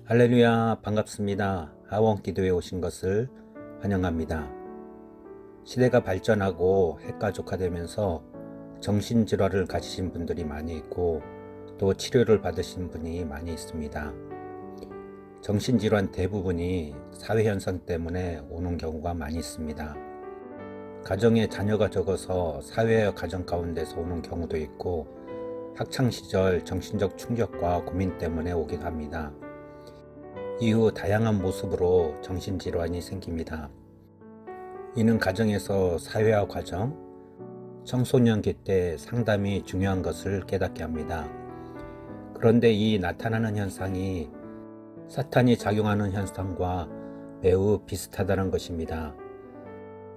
할렐루야, 반갑습니다. 하원기도에 오신 것을 환영합니다. 시대가 발전하고 핵가족화되면서 정신질환을 가지신 분들이 많이 있고 또 치료를 받으신 분이 많이 있습니다. 정신질환 대부분이 사회현상 때문에 오는 경우가 많이 있습니다. 가정에 자녀가 적어서 사회와 가정 가운데서 오는 경우도 있고 학창시절 정신적 충격과 고민 때문에 오기도 합니다. 이후 다양한 모습으로 정신질환이 생깁니다. 이는 가정에서 사회화 과정, 청소년기 때 상담이 중요한 것을 깨닫게 합니다. 그런데 이 나타나는 현상이 사탄이 작용하는 현상과 매우 비슷하다는 것입니다.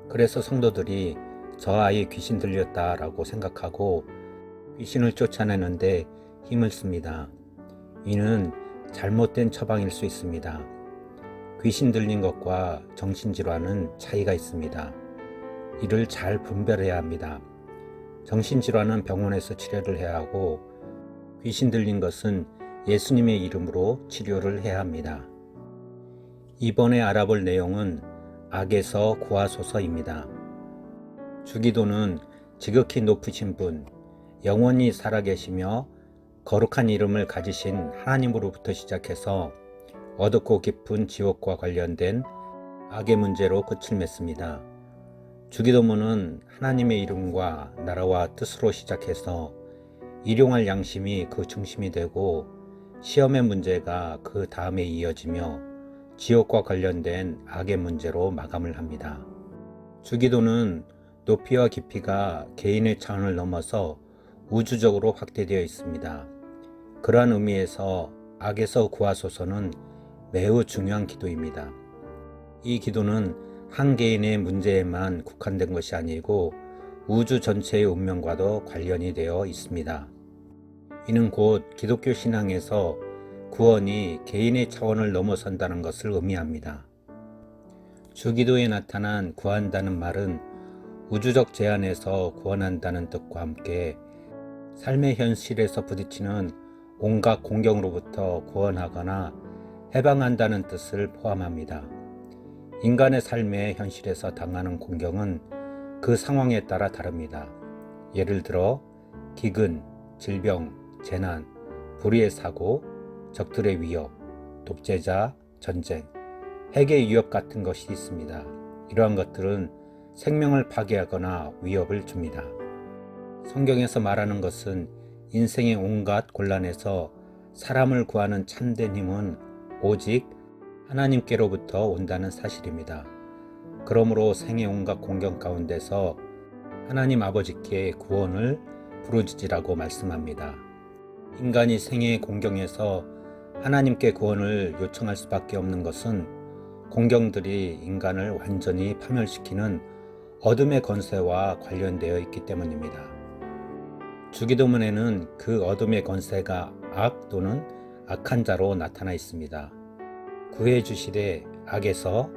그래서 성도들이 저 아이 귀신 들렸다라고 생각하고 귀신을 쫓아내는데 힘을 씁니다. 이는 잘못된 처방일 수 있습니다. 귀신 들린 것과 정신질환은 차이가 있습니다. 이를 잘 분별해야 합니다. 정신질환은 병원에서 치료를 해야 하고 귀신 들린 것은 예수님의 이름으로 치료를 해야 합니다. 이번에 알아볼 내용은 악에서 구하소서입니다. 주기도는 지극히 높으신 분, 영원히 살아계시며 거룩한 이름을 가지신 하나님으로부터 시작해서 어둡고 깊은 지옥과 관련된 악의 문제로 끝을 맺습니다. 주기도문은 하나님의 이름과 나라와 뜻으로 시작해서 일용할 양심이 그 중심이 되고 시험의 문제가 그 다음에 이어지며 지옥과 관련된 악의 문제로 마감을 합니다. 주기도는 높이와 깊이가 개인의 차원을 넘어서 우주적으로 확대되어 있습니다. 그러한 의미에서 악에서 구하소서는 매우 중요한 기도입니다. 이 기도는 한 개인의 문제에만 국한된 것이 아니고 우주 전체의 운명과도 관련이 되어 있습니다. 이는 곧 기독교 신앙에서 구원이 개인의 차원을 넘어선다는 것을 의미합니다. 주기도에 나타난 구한다는 말은 우주적 제한에서 구원한다는 뜻과 함께 삶의 현실에서 부딪히는 온갖 공경으로부터 구원하거나 해방한다는 뜻을 포함합니다. 인간의 삶의 현실에서 당하는 공경은 그 상황에 따라 다릅니다. 예를 들어 기근, 질병, 재난, 불의의 사고, 적들의 위협, 독재자, 전쟁, 핵의 위협 같은 것이 있습니다. 이러한 것들은 생명을 파괴하거나 위협을 줍니다. 성경에서 말하는 것은 인생의 온갖 곤란에서 사람을 구하는 참된 힘은 오직 하나님께로부터 온다는 사실입니다. 그러므로 생의 온갖 공경 가운데서 하나님 아버지께 구원을 부르짖으라고 말씀합니다. 인간이 생의 공경에서 하나님께 구원을 요청할 수밖에 없는 것은 공경들이 인간을 완전히 파멸시키는 어둠의 권세와 관련되어 있기 때문입니다. 주기도문에는 그 어둠의 권세가 악 또는 악한 자로 나타나 있습니다. 구해 주시되 악에서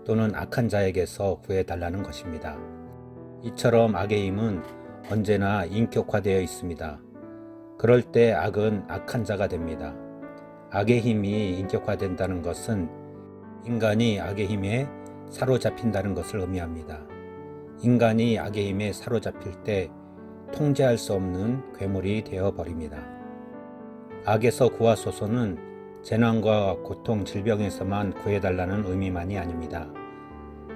또는 악한 자에게서 구해달라는 것입니다. 이처럼 악의 힘은 언제나 인격화되어 있습니다. 그럴 때 악은 악한 자가 됩니다. 악의 힘이 인격화된다는 것은 인간이 악의 힘에 사로잡힌다는 것을 의미합니다. 인간이 악의 힘에 사로잡힐 때 통제할 수 없는 괴물이 되어버립니다. 악에서 구하소서는 재난과 고통, 질병에서만 구해달라는 의미만이 아닙니다.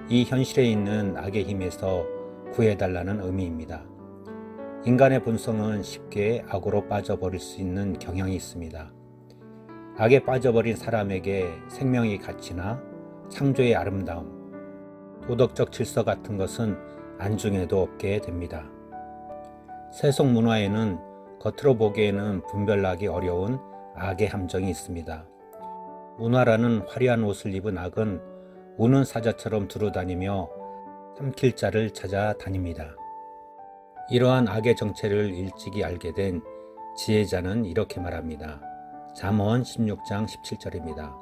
이 현실에 있는 악의 힘에서 구해달라는 의미입니다. 인간의 본성은 쉽게 악으로 빠져버릴 수 있는 경향이 있습니다. 악에 빠져버린 사람에게 생명의 가치나 창조의 아름다움, 도덕적 질서 같은 것은 안중에도 없게 됩니다. 세속 문화에는 겉으로 보기에는 분별하기 어려운 악의 함정이 있습니다. 문화라는 화려한 옷을 입은 악은 우는 사자처럼 두루다니며 삼킬 자를 찾아다닙니다. 이러한 악의 정체를 일찍이 알게 된 지혜자는 이렇게 말합니다. 잠언 16장 17절입니다.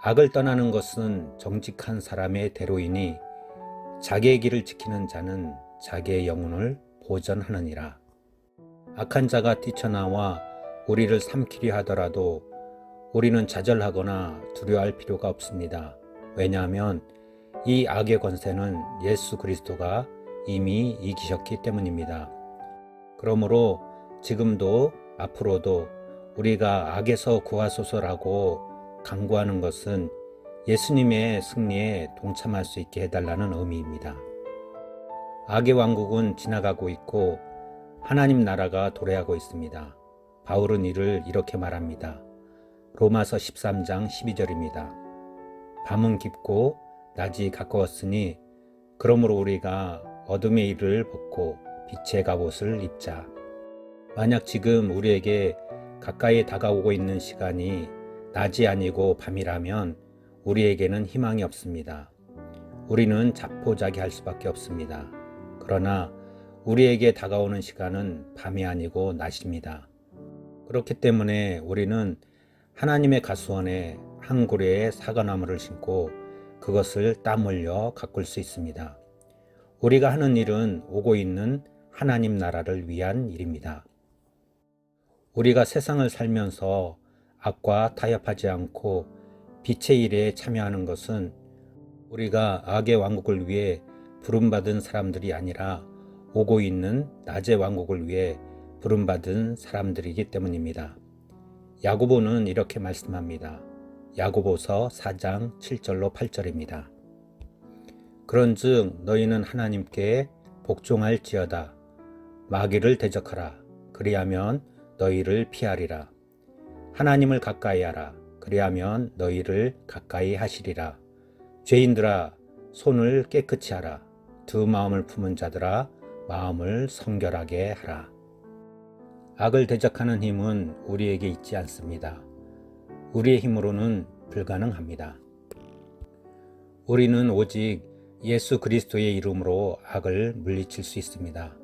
악을 떠나는 것은 정직한 사람의 대로이니 자기의 길을 지키는 자는 자기의 영혼을 보전하느니라. 악한 자가 뛰쳐나와 우리를 삼키려 하더라도 우리는 좌절하거나 두려워할 필요가 없습니다. 왜냐하면 이 악의 권세는 예수 그리스도가 이미 이기셨기 때문입니다. 그러므로 지금도 앞으로도 우리가 악에서 구하소서라고 간구하는 것은 예수님의 승리에 동참할 수 있게 해달라는 의미입니다. 악의 왕국은 지나가고 있고 하나님 나라가 도래하고 있습니다. 바울은 이를 이렇게 말합니다. 로마서 13장 12절입니다. 밤은 깊고 낮이 가까웠으니 그러므로 우리가 어둠의 일을 벗고 빛의 갑옷을 입자. 만약 지금 우리에게 가까이 다가오고 있는 시간이 낮이 아니고 밤이라면 우리에게는 희망이 없습니다. 우리는 자포자기할 수밖에 없습니다. 그러나 우리에게 다가오는 시간은 밤이 아니고 낮입니다. 그렇기 때문에 우리는 하나님의 가수원에 한 고래의 사과나무를 심고 그것을 땀 흘려 가꿀 수 있습니다. 우리가 하는 일은 오고 있는 하나님 나라를 위한 일입니다. 우리가 세상을 살면서 악과 타협하지 않고 빛의 일에 참여하는 것은 우리가 악의 왕국을 위해 부름받은 사람들이 아니라 오고 있는 낮의 왕국을 위해 부름받은 사람들이기 때문입니다. 야고보는 이렇게 말씀합니다. 야고보서 4장 7절로 8절입니다. 그런즉 너희는 하나님께 복종할지어다. 마귀를 대적하라. 그리하면 너희를 피하리라. 하나님을 가까이 하라. 그리하면 너희를 가까이 하시리라. 죄인들아 손을 깨끗이 하라. 두 마음을 품은 자들아 마음을 성결하게 하라. 악을 대적하는 힘은 우리에게 있지 않습니다. 우리의 힘으로는 불가능합니다. 우리는 오직 예수 그리스도의 이름으로 악을 물리칠 수 있습니다.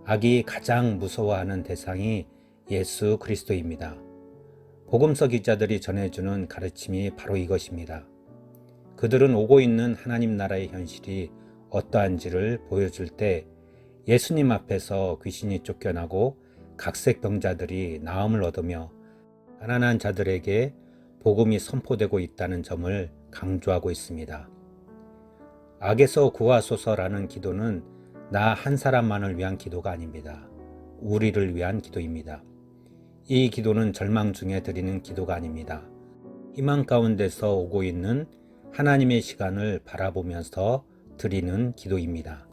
악이 가장 무서워하는 대상이 예수 그리스도입니다. 복음서 기자들이 전해주는 가르침이 바로 이것입니다. 그들은 오고 있는 하나님 나라의 현실이 어떠한지를 보여줄 때 예수님 앞에서 귀신이 쫓겨나고 각색 병자들이 나음을 얻으며 가난한 자들에게 복음이 선포되고 있다는 점을 강조하고 있습니다. 악에서 구하소서라는 기도는 나 한 사람만을 위한 기도가 아닙니다. 우리를 위한 기도입니다. 이 기도는 절망 중에 드리는 기도가 아닙니다. 희망 가운데서 오고 있는 하나님의 시간을 바라보면서 드리는 기도입니다.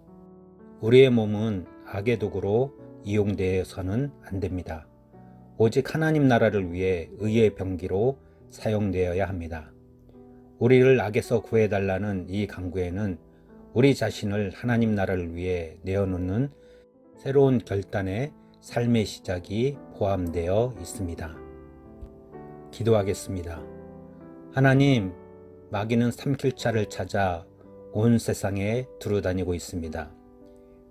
우리의 몸은 악의 도구로 이용되어서는 안 됩니다. 오직 하나님 나라를 위해 의의 병기로 사용되어야 합니다. 우리를 악에서 구해달라는 이 간구에는 우리 자신을 하나님 나라를 위해 내어놓는 새로운 결단의 삶의 시작이 포함되어 있습니다. 기도하겠습니다. 하나님, 마귀는 삼킬차를 찾아 온 세상에 두루다니고 있습니다.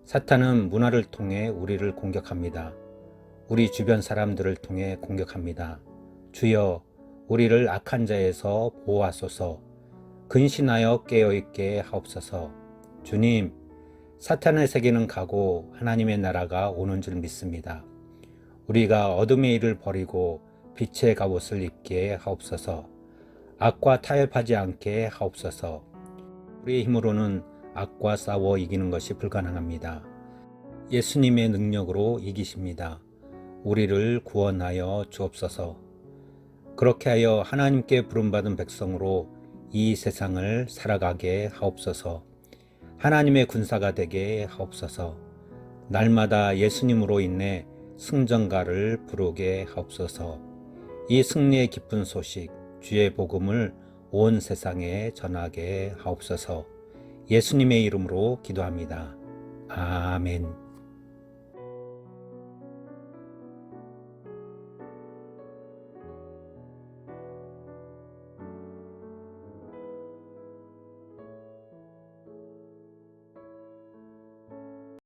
사탄은 문화를 통해 우리를 공격합니다. 우리 주변 사람들을 통해 공격합니다. 주여, 우리를 악한 자에서 보호하소서. 근신하여 깨어있게 하옵소서. 주님, 사탄의 세계는 가고 하나님의 나라가 오는 줄 믿습니다. 우리가 어둠의 일을 버리고 빛의 갑옷을 입게 하옵소서. 악과 타협하지 않게 하옵소서. 우리의 힘으로는 악과 싸워 이기는 것이 불가능합니다. 예수님의 능력으로 이기십니다. 우리를 구원하여 주옵소서. 그렇게 하여 하나님께 부름받은 백성으로 이 세상을 살아가게 하옵소서. 하나님의 군사가 되게 하옵소서. 날마다 예수님으로 인해 승전가를 부르게 하옵소서. 이 승리의 기쁜 소식, 주의 복음을 온 세상에 전하게 하옵소서. 예수님의 이름으로 기도합니다. 아멘.